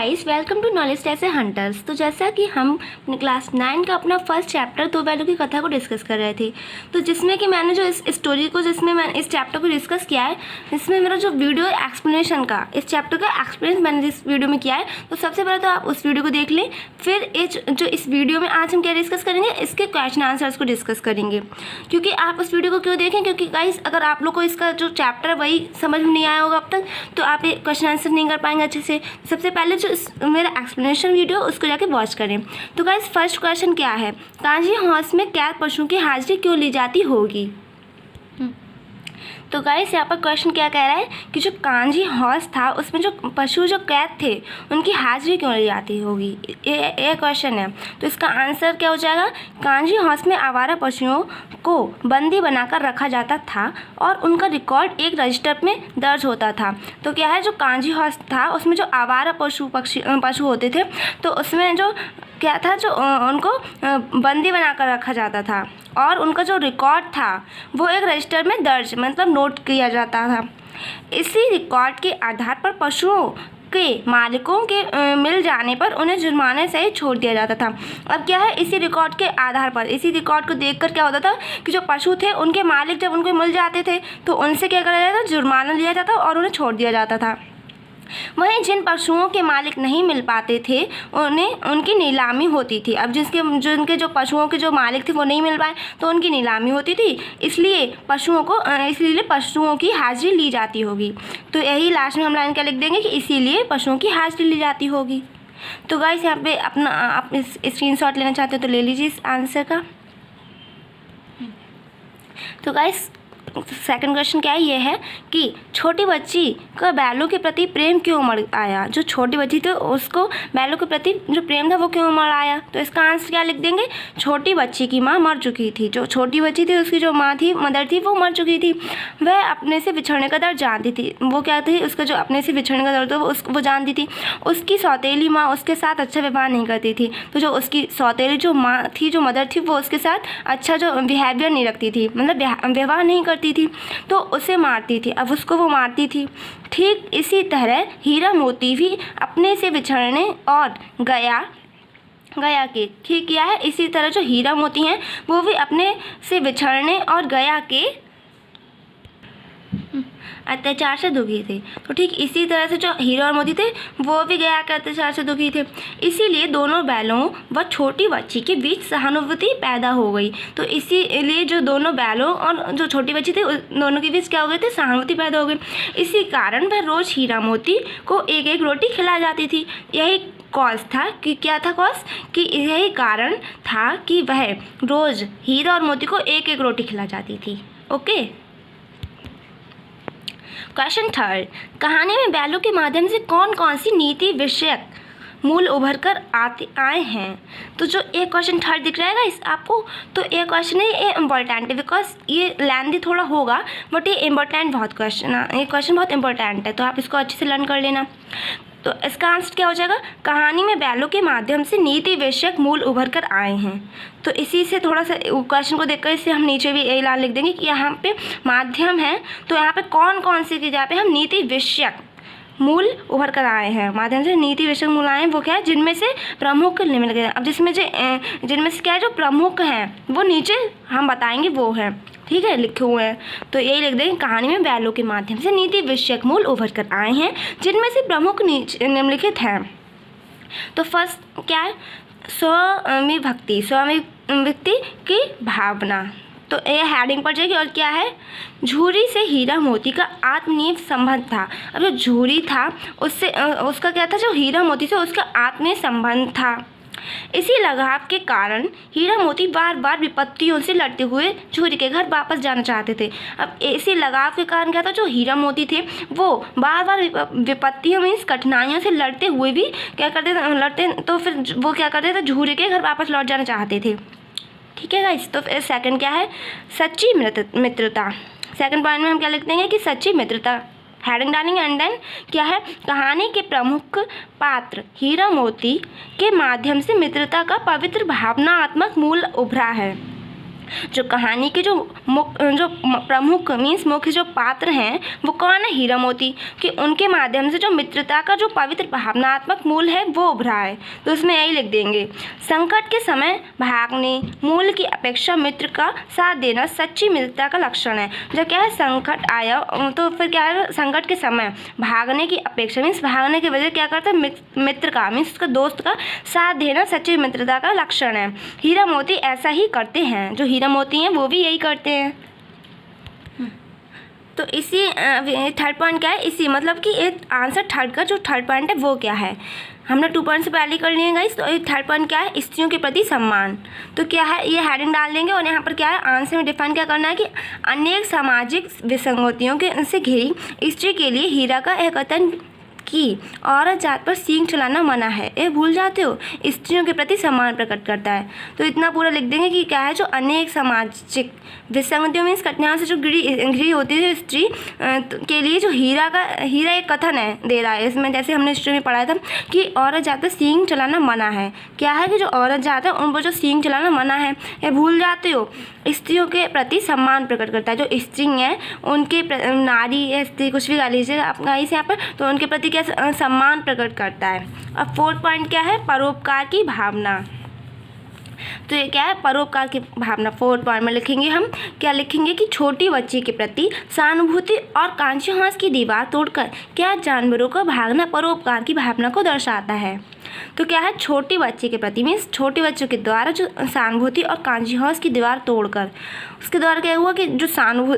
Guys, welcome to knowledge test hunters. तो जैसा कि हम अपने क्लास 9 का अपना फर्स्ट चैप्टर दो बैलों की कथा को डिस्कस कर रहे थे, तो जिसमें कि मैंने जो इस स्टोरी को जिसमें मैंने इस चैप्टर को डिस्कस किया है, इसमें मेरा जो वीडियो एक्सप्लेनेशन का इस चैप्टर का एक्सप्लेन मैंने इस वीडियो में किया है। तो सबसे पहले तो आप उस वीडियो को देख लें, फिर जो इस वीडियो में आज हम क्या डिस्कस करेंगे, इसके क्वेश्चन आंसर्स को डिस्कस करेंगे। क्योंकि आप उस वीडियो को क्यों देखें, क्योंकि गाइस अगर आप लोग को इसका जो चैप्टर है वही समझ में नहीं आया होगा अब तक, तो आप ये क्वेश्चन आंसर नहीं कर पाएंगे अच्छे से। सबसे पहले जो मेरा एक्सप्लेनेशन वीडियो उसको जाके वॉच करें। तो गाइस फर्स्ट क्वेश्चन क्या है, कांजी हौस में कैद पशुओं की हाजिरी क्यों ली जाती होगी। तो गाइस यहाँ पर क्वेश्चन क्या कह रहा है कि जो कांजी हौस था उसमें जो पशु जो कैद थे उनकी हाजिरी क्यों ली जाती होगी, ये क्वेश्चन है। तो इसका आंसर क्या हो जाएगा, कांजी हौस में आवारा पशुओं को बंदी बनाकर रखा जाता था और उनका रिकॉर्ड एक रजिस्टर में दर्ज होता था। तो क्या है, जो कांजी हौस था उसमें जो आवारा पशु होते थे, तो उसमें जो क्या था, जो उनको बंदी बनाकर रखा जाता था और उनका जो रिकॉर्ड था वो एक रजिस्टर में दर्ज मतलब नोट किया जाता था। इसी रिकॉर्ड के आधार पर पशुओं के मालिकों के मिल जाने पर उन्हें जुर्माने से ही छोड़ दिया जाता था। अब क्या है, इसी रिकॉर्ड के आधार पर, इसी रिकॉर्ड को देखकर क्या होता था कि जो पशु थे उनके मालिक जब उनको मिल जाते थे तो उनसे क्या करा जाता था, जुर्माना लिया जाता और उन्हें छोड़ दिया जाता था। वहीं जिन पशुओं के मालिक नहीं मिल पाते थे उन्हें उनकी नीलामी होती थी। अब जिनके जो पशुओं के जो मालिक थे वो नहीं मिल पाए तो उनकी नीलामी होती थी, इसलिए पशुओं की हाजिरी ली जाती होगी। तो यही लास्ट में हम लाइन क्या लिख देंगे कि इसीलिए पशुओं की हाजिरी ली जाती होगी। तो गाइस यहाँ पे अपना आप स्क्रीनशॉट लेना चाहते हो तो ले लीजिए इस आंसर का। तो गाइस सेकंड क्वेश्चन क्या है, ये है कि छोटी बच्ची का बैलों के प्रति प्रेम क्यों उमड़ आया। जो छोटी बच्ची थी उसको बैलों के प्रति जो प्रेम था वो क्यों उमड़ आया। तो इसका आंसर क्या लिख देंगे, छोटी बच्ची की माँ मर चुकी थी। जो छोटी बच्ची थी उसकी जो माँ थी, मदर थी, वो मर चुकी थी। वह अपने से बिछड़ने का दर्द जानती थी। वो क्या थी, उसका जो अपने से बिछड़ने का दर्द था वो जानती थी। उसकी सौतेली माँ उसके साथ अच्छा व्यवहार नहीं करती थी। तो जो उसकी सौतेली जो माँ थी, जो मदर थी, वो उसके साथ अच्छा जो बिहेवियर नहीं रखती थी, मतलब व्यवहार नहीं करती थी, तो उसे मारती थी। अब उसको वो मारती थी। ठीक इसी तरह हीरा मोती भी अपने से बिछड़ने और गया के ठीक किया है। इसी तरह जो हीरा मोती हैं वो भी अपने से बिछड़ने और गया के अत्याचार से दुखी थे। तो ठीक इसी तरह से जो हीरा और मोती थे वो भी गया के अत्याचार से दुखी थे। इसीलिए दोनों बैलों व छोटी बच्ची के बीच सहानुभूति पैदा हो गई। तो इसीलिए जो दोनों बैलों और जो छोटी बच्ची थी दोनों के बीच क्या हो गई थी, सहानुभूति पैदा हो गई। इसी कारण वह रोज़ हीरा मोती को एक एक रोटी खिला जाती थी। यही कॉज था कि क्या था कॉज कि यही कारण था कि वह रोज़ हीरा और मोती को एक एक रोटी खिला जाती थी। ओके। क्वेश्चन थर्ड, कहानी में बैलों के माध्यम से कौन कौन सी नीति विषयक मूल उभर कर आए हैं। तो जो एक क्वेश्चन थर्ड दिख रहा है इस आपको, तो ये क्वेश्चन है, ये इम्पोर्टेंट है बिकॉज ये लेंथी थोड़ा होगा बट ये इम्पोर्टेंट बहुत क्वेश्चन है, ये क्वेश्चन बहुत इंपॉर्टेंट है, तो आप इसको अच्छे से लर्न कर लेना। तो इसका आंसर क्या हो जाएगा, कहानी में बैलों के माध्यम से नीति विषयक मूल उभर कर आए हैं। तो इसी से थोड़ा सा क्वेश्चन को देखकर इससे हम नीचे भी यही लाइन लिख देंगे कि यहाँ पे माध्यम है, तो यहाँ पे कौन कौन सी की जगह पे हम नीति विषयक मूल उभर कर आए हैं, माध्यम से नीति विषयक मूल आए हैं। वो क्या है, जिनमें से प्रमुख निम्नलिखित हैं। अब जिनमें से क्या है, जो प्रमुख हैं वो नीचे हम बताएंगे वो है, ठीक है, लिखे हुए हैं। तो यही लिख देंगे, कहानी में बैलों के माध्यम से नीति विषयक मूल उभर कर आए हैं जिनमें से प्रमुख निम्नलिखित हैं। तो फर्स्ट क्या है, स्वामी व्यक्ति की भावना। तो ये हेडिंग पर जाएगी। और क्या है, झूरी से हीरा मोती का आत्मीय संबंध था। अब जो झूरी था उससे उसका क्या था, जो हीरा मोती से उसका आत्मीय संबंध था। इसी लगाव के कारण हीरा मोती बार बार विपत्तियों से लड़ते हुए झूरी के घर वापस जाना चाहते थे। अब इसी लगाव के कारण क्या था, जो हीरा मोती थे वो बार बार विपत्तियों में इस कठिनाइयों से लड़ते हुए भी क्या करते थे, तो फिर वो क्या करते थे, झूरी के घर वापस लौट जाना चाहते थे। ठीक है गाइस। तो फिर सेकंड क्या है, सच्ची मित्रता। सेकंड पॉइंट में हम क्या लिख देंगे कि सच्ची मित्रता, हेडिंग डालेंगे। एंड देन क्या है, कहानी के प्रमुख पात्र हीरा मोती के माध्यम से मित्रता का पवित्र भावनात्मक मूल उभरा है। जो कहानी के जो प्रमुख मीन्स मुख्य जो पात्र हैं वो कौन है, हीरा मोती, कि उनके माध्यम से जो मित्रता का जो पवित्र भावनात्मक मूल है वो उभरा है। तो उसमें यही लिख देंगे, संकट के समय भागने मूल की अपेक्षा मित्र का साथ देना सच्ची मित्रता का लक्षण है। जब क्या है संकट आया तो फिर क्या है, संकट के समय भागने की अपेक्षा मीन्स भागने की वजह क्या करता है, मित्र का मीन्स उसका दोस्त का साथ देना सच्ची मित्रता का लक्षण है। हीरा मोती ऐसा ही करते हैं, जो हीरा मोती हैं वो भी यही करते हैं। तो इसी थर्ड पॉइंट क्या है, इसी मतलब कि एक आंसर थर्ड का जो थर्ड पॉइंट है वो क्या है, हमने 2 पॉइंट से पहले कर लिए गाइस। तो थर्ड पॉइंट क्या है, स्त्रियों के प्रति सम्मान। तो क्या है, ये हेडिंग डाल देंगे और यहाँ पर क्या है आंसर में डिफाइन क्या करना है कि अनेक सामाजिक विसंगतियों के से घिरी स्त्री के लिए हीरा का एक कथन कि औरत जात पर सींग चलाना मना है, ये भूल जाते हो, स्त्रियों के प्रति सम्मान प्रकट करता है। तो इतना पूरा लिख देंगे कि क्या है, जो अनेक सामाजिक विसंगतियों मीन्स कठिनाइयों से जो घिरी होती है स्त्री के लिए जो हीरा एक कथन है दे रहा है इसमें। जैसे हमने हिस्ट्री में पढ़ा था कि औरत जात पर सींग चलाना मना है, क्या है कि जो औरत जात है उन पर जो सींग चलाना मना है, ये भूल जाते हो। स्त्रियों के प्रति सम्मान प्रकट करता है, जो स्त्री हैं उनके नारी या स्त्री कुछ भी गा लीजिए आप गाइस यहाँ पर, तो उनके प्रति क्या सम्मान प्रकट करता है। अब फोर्थ पॉइंट क्या है, परोपकार की भावना। तो ये क्या है, परोपकार की भावना। फोर्थ पॉइंट में लिखेंगे हम, क्या लिखेंगे कि छोटी बच्ची के प्रति सहानुभूति और कांचीहास की दीवार तोड़कर क्या जानवरों का भागना परोपकार की भावना को दर्शाता है। तो क्या है, छोटी बच्ची के प्रति मीन्स छोटे बच्चों के द्वारा जो सहानुभूति और कांचीहास की दीवार तोड़कर, उसके द्वारा क्या हुआ कि जो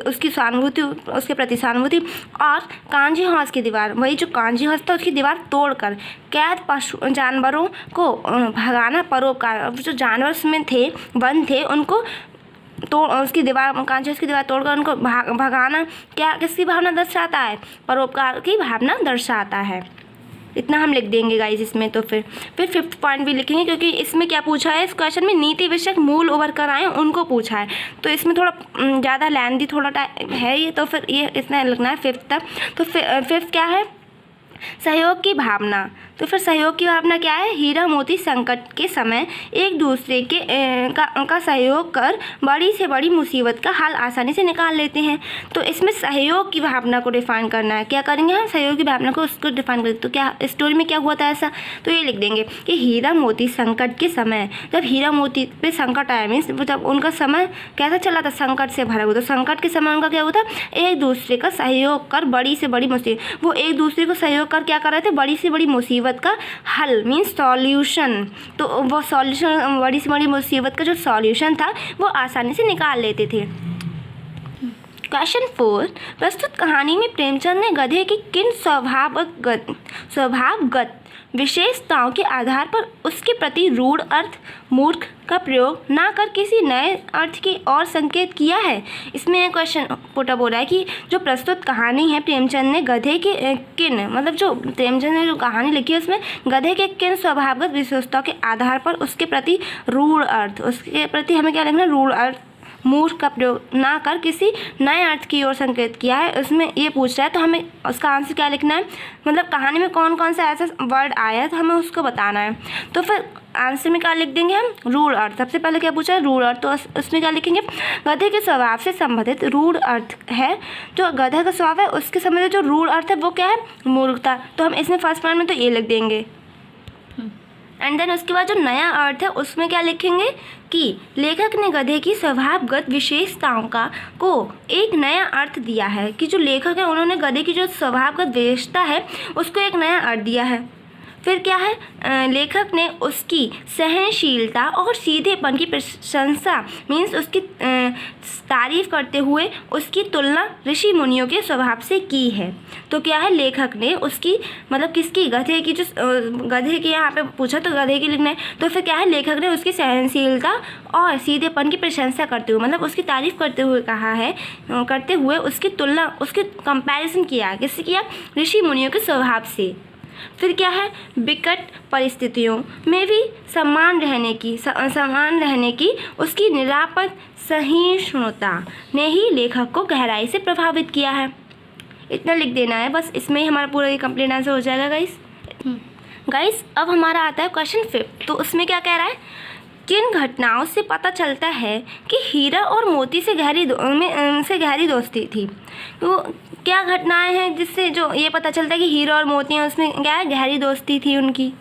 उसकी सहानुभूति उसके प्रति सहानुभूति और कांचीहास की दीवार, वही जो कांचीहास था उसकी दीवार तोड़कर कैद पशु जानवरों को भगाना परोपकार, जो जानवर उसमें थे वन थे उनको तो उसकी दीवार कांचीहास की दीवार तोड़कर उनको भगाना क्या किसकी भावना दर्शाता है, परोपकार की भावना दर्शाता है। इतना हम लिख देंगे गाइस इसमें। तो फिर फिफ्थ पॉइंट भी लिखेंगे क्योंकि इसमें क्या पूछा है, इस क्वेश्चन में नीति विषयक मूल उभर कर आए उनको पूछा है, तो इसमें थोड़ा ज़्यादा लेंथी थोड़ा टाइम है ये, तो फिर ये इसमें लिखना है फिफ्थ तक। तो फिफ्थ क्या है, सहयोग की भावना। तो फिर सहयोग की भावना क्या है, हीरा मोती संकट के समय एक दूसरे के का सहयोग कर बड़ी से बड़ी मुसीबत का हल आसानी से निकाल लेते हैं। तो इसमें सहयोग की भावना को डिफाइन करना है, क्या करेंगे हम सहयोग की भावना को उसको डिफाइन करेंगे। तो क्या स्टोरी में क्या हुआ था ऐसा, तो ये लिख देंगे कि हीरा मोती संकट के समय, जब हीरा मोती पे संकट आया मीन्स जब उनका समय कैसा चला था, संकट से भरा हुआ, तो संकट के समय उनका क्या हुआ था, एक दूसरे का सहयोग कर बड़ी से बड़ी मुसीबत, वो एक दूसरे को सहयोग कर क्या कर रहे थे, बड़ी से बड़ी मुसीबत का हल मीन्स सॉल्यूशन। तो वो सॉल्यूशन बड़ी से बड़ी मुसीबत का जो सॉल्यूशन था वो आसानी से निकाल लेते थे। क्वेश्चन 4, प्रस्तुत कहानी में प्रेमचंद ने गधे की किन स्वभावगत विशेषताओं के आधार पर उसके प्रति रूढ़ अर्थ मूर्ख का प्रयोग ना कर किसी नए अर्थ की ओर संकेत किया है। इसमें एक क्वेश्चन पुटअप हो रहा है कि जो प्रस्तुत कहानी है प्रेमचंद ने गधे के किन मतलब जो प्रेमचंद ने जो कहानी लिखी है उसमें गधे के किन स्वभावगत विशेषताओं के आधार पर उसके प्रति रूढ़ अर्थ, उसके प्रति हमें क्या लिखना है, रूढ़ अर्थ मूर्ख का प्रयोग ना कर किसी नए अर्थ की ओर संकेत किया है, उसमें ये पूछ रहा है। तो हमें उसका आंसर क्या लिखना है, मतलब कहानी में कौन कौन सा ऐसा वर्ड आया है तो हमें उसको बताना है। तो फिर आंसर में क्या लिख देंगे हम, रूढ़ अर्थ। सबसे पहले क्या पूछा है, रूढ़ अर्थ, तो उसमें क्या लिखेंगे, गधे के स्वभाव से संबंधित रूढ़ अर्थ है, जो गधे का स्वभाव है उसके संबंधित जो रूढ़ अर्थ है वो क्या है, मूर्खता। तो हम इसमें फर्स्ट पॉइंट में तो ये लिख देंगे। एंड देन उसके बाद जो नया अर्थ है उसमें क्या लिखेंगे कि लेखक ने गधे की स्वभावगत विशेषताओं को एक नया अर्थ दिया है, कि जो लेखक है उन्होंने गधे की जो स्वभावगत विशेषता है उसको एक नया अर्थ दिया है। फिर क्या है, लेखक ने उसकी सहनशीलता और सीधेपन की प्रशंसा मीन्स उसकी तारीफ करते हुए उसकी तुलना ऋषि मुनियों के स्वभाव से की है। तो क्या है, लेखक ने उसकी मतलब किसकी, गधे की, जो गधे की यहाँ पे पूछा तो गधे की लिखना है। तो फिर क्या है, लेखक ने उसकी सहनशीलता और सीधेपन की प्रशंसा करते हुए मतलब उसकी तारीफ करते हुए कहा है, करते हुए उसकी तुलना उसके कंपैरिजन किया, किससे किया, ऋषि मुनियों के स्वभाव से। फिर क्या है, विकट परिस्थितियों में भी समान रहने की उसकी निरापद सहिष्णुता ने ही लेखक को गहराई से प्रभावित किया है। इतना लिख देना है बस, इसमें ही हमारा पूरा ये कंप्लीट आंसर हो जाएगा गाइस। अब हमारा आता है क्वेश्चन 5। तो उसमें क्या कह रहा है, किन घटनाओं से पता चलता है कि हीरा और मोती से गहरी दोस्ती थी? तो क्या घटनाएं हैं जिससे जो ये पता चलता है कि हीरा और मोती उसमें क्या है, गहरी दोस्ती थी उनकी?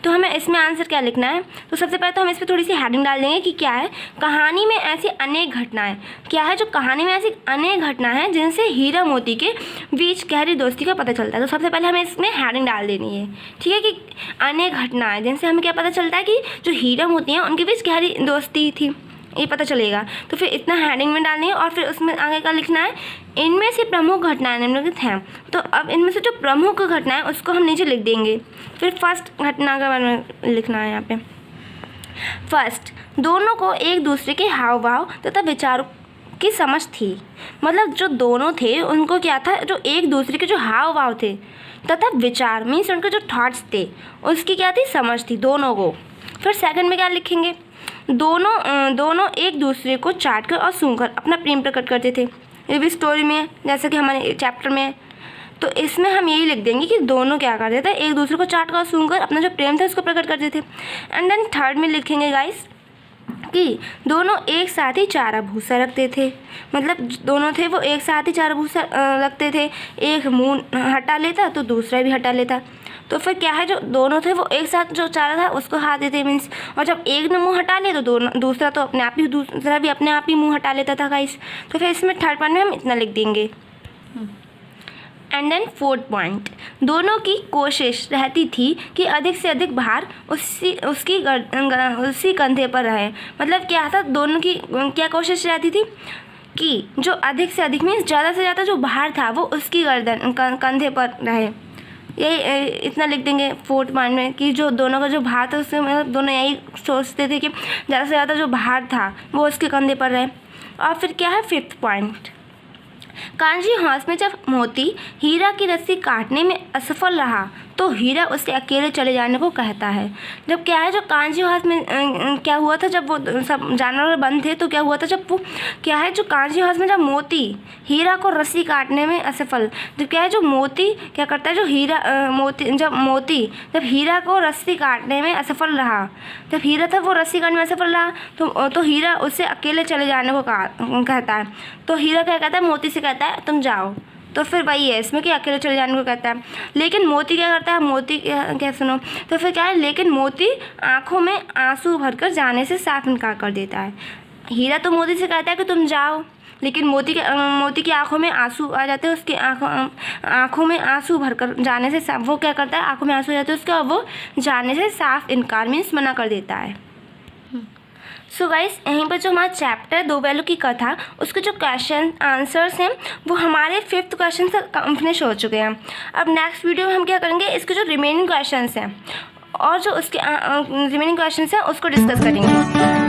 तो हमें इसमें आंसर क्या लिखना है? तो सबसे पहले तो हम इस पर थोड़ी सी हेडिंग डाल देंगे कि क्या है, कहानी में ऐसी अनेक घटनाएं। क्या है, जो कहानी में ऐसी अनेक घटनाएं हैं जिनसे हीरा मोती के बीच गहरी दोस्ती का पता चलता है। तो सबसे पहले हमें इसमें हेडिंग डाल देनी है, ठीक है, कि अनेक घटनाएं जिनसे हमें क्या पता चलता है कि जो हीरा मोती हैं उनके बीच गहरी दोस्ती थी, ये पता चलेगा। तो फिर इतना हेडिंग में डालनी है और फिर उसमें आगे का लिखना है, इनमें से प्रमुख घटनाएं निम्नलिखित हैं। तो अब इनमें से जो प्रमुख घटनाएं उसको हम नीचे लिख देंगे। फिर फर्स्ट घटना के बारे में लिखना है यहाँ पे। फर्स्ट, दोनों को एक दूसरे के हाव भाव तथा विचारों की समझ थी। मतलब जो दोनों थे उनको क्या था, जो एक दूसरे के जो हाव भाव थे तथा विचार मीन्स उनके जो थॉट्स थे उसकी क्या थी, समझ थी दोनों को। फिर सेकंड में क्या लिखेंगे, दोनों एक दूसरे को चाटकर और सूंघकर अपना प्रेम प्रकट करते थे। ये भी स्टोरी में है, जैसे कि हमारे चैप्टर में है। तो इसमें हम यही लिख देंगे कि दोनों क्या करते थे, एक दूसरे को चाटकर और सूंघकर अपना जो प्रेम था उसको प्रकट करते थे। एंड देन थर्ड में लिखेंगे गाइस कि दोनों एक साथ ही चारा भूसा रखते थे। मतलब दोनों थे वो एक साथ ही चारा भूसा रखते थे, एक मुंह हटा लेता तो दूसरा भी हटा लेता। तो फिर क्या है, जो दोनों थे वो एक साथ जो चारा था उसको खा देते मीन्स, और जब एक ने मुंह हटा लिया तो दूसरा तो अपने आप ही दूसरा भी अपने आप ही मुंह हटा लेता था गाइस। तो फिर इसमें थर्ड पॉइंट में हम इतना लिख देंगे। एंड देन फोर्थ पॉइंट, दोनों की कोशिश रहती थी कि अधिक से अधिक भार उसी कंधे पर रहे। मतलब क्या था, दोनों की क्या कोशिश रहती थी कि जो अधिक से अधिक मीन्स ज़्यादा से ज़्यादा जो भार था वो उसकी कंधे पर रहे। यही इतना लिख देंगे फोर्थ पॉइंट में कि जो दोनों का जो भार था उससे मतलब दोनों यही सोचते थे कि ज़्यादा से ज़्यादा जो भार था वो उसके कंधे पर रहे। और फिर क्या है फिफ्थ पॉइंट, कांजी हाउस में जब मोती हीरा की रस्सी काटने में असफल रहा तो हीरा उससे अकेले चले जाने को कहता है। जब क्या है, जो कांजी हाउस में क्या हुआ था, जब वो सब जानवर बंद थे तो क्या हुआ था, जब वो क्या है, जो कांजी हाउस में जब मोती हीरा को रस्सी काटने में असफल, जब क्या है, जो मोती क्या करता है, जो हीरा जब हीरा को रस्सी काटने में असफल रहा, जब हीरा था वो रस्सी काटने में असफल रहा तो हीरा उससे अकेले चले जाने को कहता है। तो हीरा क्या कहता है, मोती से कहता है तुम जाओ। तो फिर वही है इसमें कि अकेले चले जाने को कहता है। लेकिन मोती क्या करता है, मोती क्या सुनो, तो फिर क्या है, लेकिन मोती आंखों में आंसू भरकर जाने से साफ इनकार कर देता है। हीरा तो मोती से कहता है कि तुम जाओ, लेकिन मोती की आंखों में आंसू आ जाते हैं, उसकी आंखों में आंसू भरकर जाने से वो क्या करता है, आंखों में आंसू आ जाते हैं उसके, और वो जाने से साफ इनकार मीन्स मना कर देता है। सो गाइस, यहीं पर जो हमारा चैप्टर दो बैलों की कथा उसके जो क्वेश्चन आंसर्स हैं वो हमारे फिफ्थ क्वेश्चन से फिनिश हो चुके हैं। अब नेक्स्ट वीडियो में हम क्या करेंगे, इसके जो रिमेनिंग क्वेश्चंस हैं और जो उसके रिमेनिंग क्वेश्चंस हैं उसको डिस्कस करेंगे।